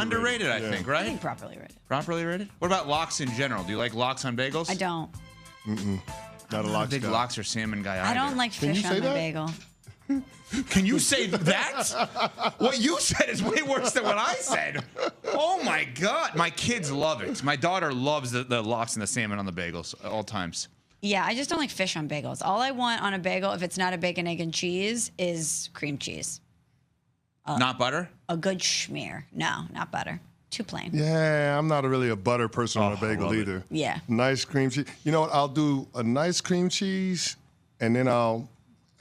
Underrated, I think, right? I think properly rated. Properly rated? What about lox in general? Do you like lox on bagels? I don't. Not a lox big lox or salmon guy either. I don't like fish on my bagel. Can you say that? What you said is way worse than what I said. Oh, my God. My kids love it. My daughter loves the lox and the salmon on the bagels at all times. Yeah, I just don't like fish on bagels. All I want on a bagel, if it's not a bacon, egg, and cheese, is cream cheese. Not butter? A good schmear. No, not butter. Too plain. Yeah, I'm not really a butter person on a bagel either. It. Yeah. Nice cream cheese. You know what? I'll do a nice cream cheese, and then I'll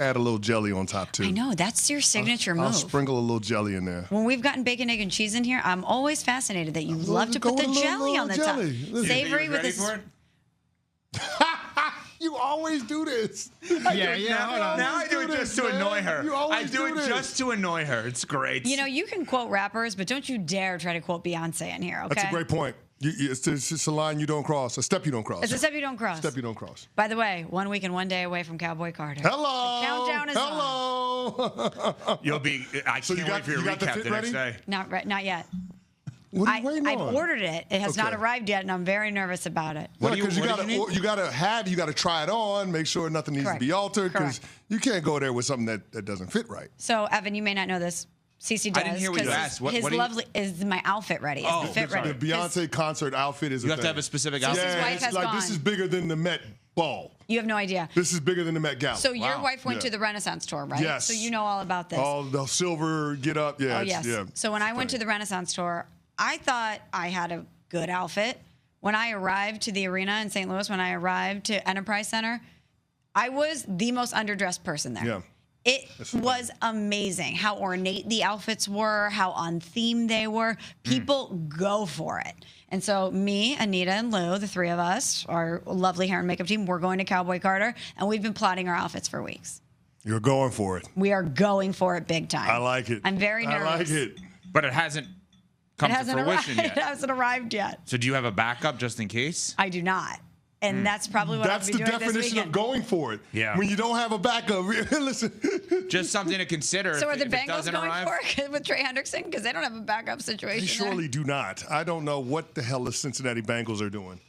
add a little jelly on top, too. I know. That's your signature move. I'll sprinkle a little jelly in there. When we've gotten bacon, egg, and cheese in here, I'm always fascinated that you love to put the jelly on the top. Savory with this. You always do this. Now I do it just to annoy her. I do it just to annoy her. It's great. You know, you can quote rappers, but don't you dare try to quote Beyonce in here, okay? That's a great point. It's a line you don't cross, a step you don't cross. It's a step you don't cross. Step you don't cross. By the way, 1 week and 1 day away from Cowboy Carter. Hello. The countdown is on. You'll be. I can't wait for your recap the next day. Not yet. What are you waiting on? I've ordered it. It has not arrived yet, and I'm very nervous about it. Because you got to try it on, make sure nothing needs to be altered, because you can't go there with something that doesn't fit right. So, Evan, you may not know this. CC does. I didn't hear what you asked. Is my outfit ready? Is the fit ready? The Beyonce concert outfit is. You have to have a specific outfit. His wife has gone. This is bigger than the Met Ball. You have no idea. This is bigger than the Met Gala. So your wife went to the Renaissance tour, right? Yes. So you know all about this. All the silver get up. Yeah. Oh yes. Yeah. So when I went to the Renaissance tour, I thought I had a good outfit. When I arrived to the arena in St. Louis, when I arrived to Enterprise Center, I was the most underdressed person there. Yeah. It was amazing how ornate the outfits were, how on theme they were. People go for it. And so me, Anita, and Lou, the three of us, our lovely hair and makeup team, we're going to Cowboy Carter, and we've been plotting our outfits for weeks. You're going for it. We are going for it big time. I like it. I'm very nervous. I like it. But it hasn't come to fruition yet. It hasn't arrived yet. So do you have a backup just in case? I do not. And that's probably what I'll be doing this weekend. That's the definition of going for it. Yeah. When you don't have a backup, listen. Just something to consider. So are the if Bengals going for it with Trey Hendrickson? Because they don't have a backup situation. They surely do not. I don't know what the hell the Cincinnati Bengals are doing.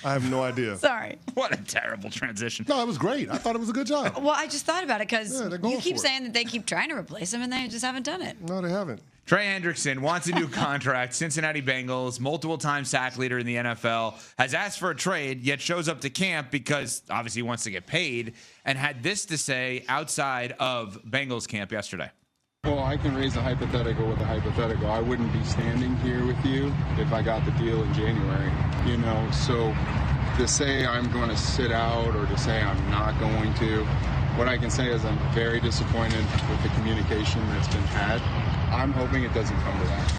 I have no idea. Sorry. What a terrible transition. No, it was great. I thought it was a good job. Well, I just thought about it because you keep for it. saying that they keep trying to replace him, and they just haven't done it. No, they haven't. Trey Hendrickson wants a new contract. Cincinnati Bengals, multiple-time sack leader in the NFL, has asked for a trade, yet shows up to camp because obviously he wants to get paid, and had this to say outside of Bengals camp yesterday. Well, I can raise a hypothetical with a hypothetical. I wouldn't be standing here with you if I got the deal in January, So to say I'm going to sit out or to say I'm not going to, what I can say is I'm very disappointed with the communication that's been had. I'm hoping it doesn't come to that.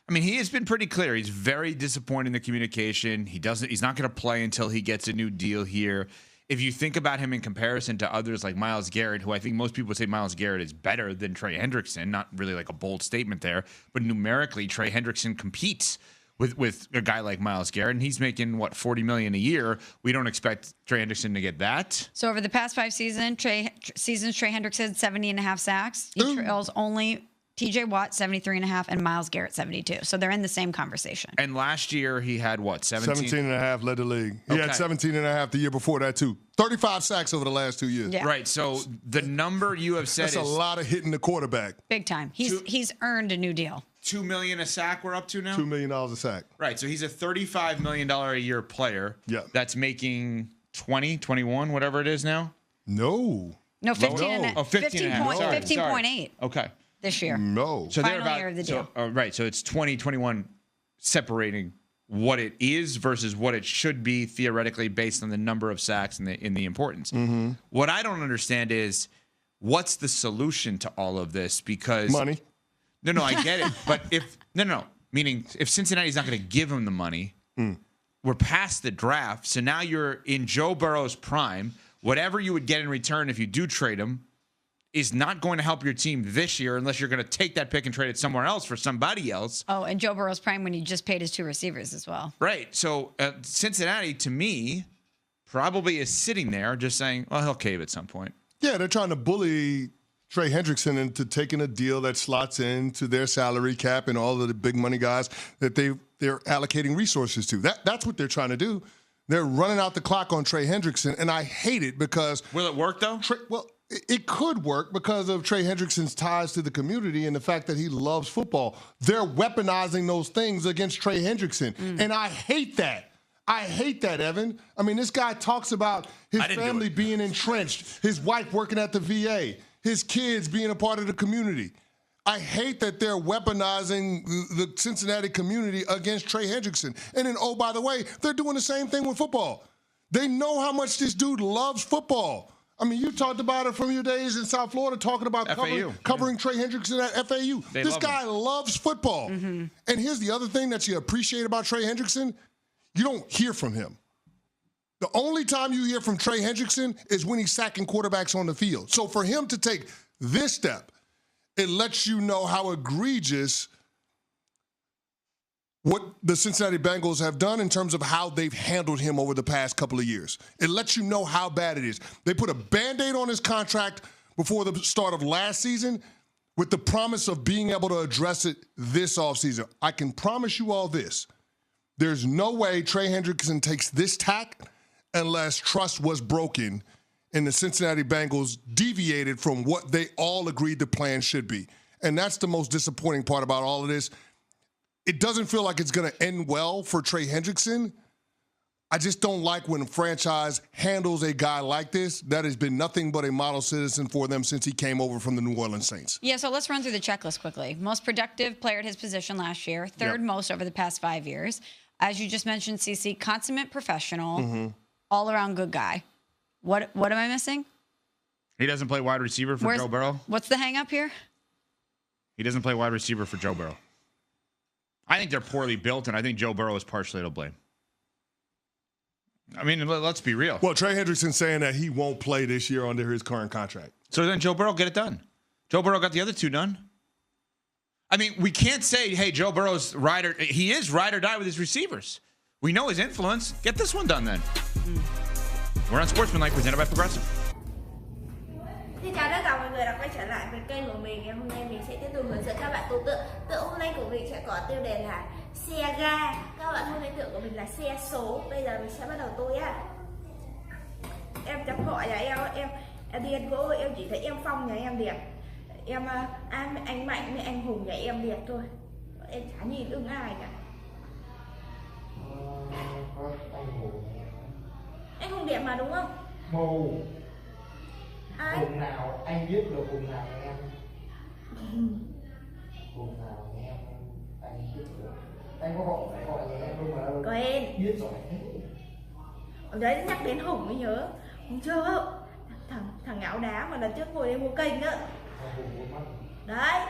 I mean, he has been pretty clear. He's very disappointed in the communication. He's not going to play until he gets a new deal here. If you think about him in comparison to others like Myles Garrett, who I think most people would say Myles Garrett is better than Trey Hendrickson, not really like a bold statement there, but numerically, Trey Hendrickson competes with a guy like Myles Garrett, and he's making, $40 million a year. We don't expect Trey Hendrickson to get that. So over the past 5 seasons, Trey Hendrickson 70.5 sacks. He trails only TJ Watt 73.5 and Myles Garrett 72. So they're in the same conversation. And last year he had 17? 17.5 led the league. He had 17.5 the year before that too. 35 sacks over the last 2 years. Yeah. Right. So the number you have said that's a lot of hitting the quarterback. Big time. He's earned a new deal. $2 million a sack we're up to now? $2 million a sack. Right. So he's a $35 million a year player. Yeah. That's making 20, 21, whatever it is now? No. No, 15 Oh, 15.8. Okay. This year. No. So Final year of the deal. Right. So it's 20, 21 separating what it is versus what it should be theoretically based on the number of sacks and the importance. Mm-hmm. What I don't understand is what's the solution to all of this? Because money. No, I get it. But meaning if Cincinnati's not going to give him the money, we're past the draft. So now you're in Joe Burrow's prime. Whatever you would get in return if you do trade him is not going to help your team this year unless you're going to take that pick and trade it somewhere else for somebody else. Oh, and Joe Burrow's prime when you just paid his 2 receivers as well. Right. So Cincinnati, to me, probably is sitting there just saying, well, he'll cave at some point. Yeah, they're trying to bully Trey Hendrickson into taking a deal that slots into their salary cap and all of the big money guys that they're allocating resources to. That's what they're trying to do. They're running out the clock on Trey Hendrickson, and I hate it because... Will it work, though? It could work because of Trey Hendrickson's ties to the community and the fact that he loves football. They're weaponizing those things against Trey Hendrickson, and I hate that. I hate that, Evan. I mean, this guy talks about his family being entrenched, his wife working at the VA, his kids being a part of the community. I hate that they're weaponizing the Cincinnati community against Trey Hendrickson. And then, oh, by the way, they're doing the same thing with football. They know how much this dude loves football. I mean, you talked about it from your days in South Florida, talking about covering Trey Hendrickson at FAU. This guy loves football. Mm-hmm. And here's the other thing that you appreciate about Trey Hendrickson. You don't hear from him. The only time you hear from Trey Hendrickson is when he's sacking quarterbacks on the field. So for him to take this step, it lets you know how egregious what the Cincinnati Bengals have done in terms of how they've handled him over the past couple of years. It lets you know how bad it is. They put a Band-Aid on his contract before the start of last season with the promise of being able to address it this offseason. I can promise you all this. There's no way Trey Hendrickson takes this tack unless trust was broken and the Cincinnati Bengals deviated from what they all agreed the plan should be. And that's the most disappointing part about all of this. It doesn't feel like it's going to end well for Trey Hendrickson. I just don't like when a franchise handles a guy like this that has been nothing but a model citizen for them since he came over from the New Orleans Saints. Yeah, so let's run through the checklist quickly. Most productive player at his position last year, third most over the past 5 years. As you just mentioned, CC, consummate professional, all-around good guy. What am I missing? He doesn't play wide receiver for Joe Burrow. What's the hang-up here? He doesn't play wide receiver for Joe Burrow. I think they're poorly built, and I think Joe Burrow is partially to blame. I mean, let's be real. Well, Trey Hendrickson's saying that he won't play this year under his current contract. So then Joe Burrow, get it done. Joe Burrow got the other two done. I mean, we can't say, hey, Joe Burrow's he is ride or die with his receivers. We know his influence. Get this one done then. We're on Sportsmanlike, presented by Progressive. Xin chào tất cả mọi người đã quay trở lại với kênh của mình. Ngày hôm nay mình sẽ tiếp tục hướng dẫn các bạn tụ tượng. Tượng hôm nay của mình sẽ có tiêu đề là xe ga. Các bạn hôm nay tượng của mình là xe số. Bây giờ mình sẽ bắt đầu tô nhá. Em chấm gọi là em đi ăn gỗ, em chỉ thấy em Phong nhà em đẹp. Em anh Mạnh với anh Hùng nhà em đẹp thôi. Em chả nhìn ưng ai cả. Anh Hùng đẹp mà đúng không? Mù. Ai? Hùng nào anh biết được hùng nào em? Hùng nào em anh biết được. Anh có gọi nhà em luôn mà đâu. Có em. Biết rồi. Ở đấy nhắc đến Hùng mới nhớ. Hùng chưa? Thằng áo đá mà lần trước ngồi đây mua kênh đó. Đấy.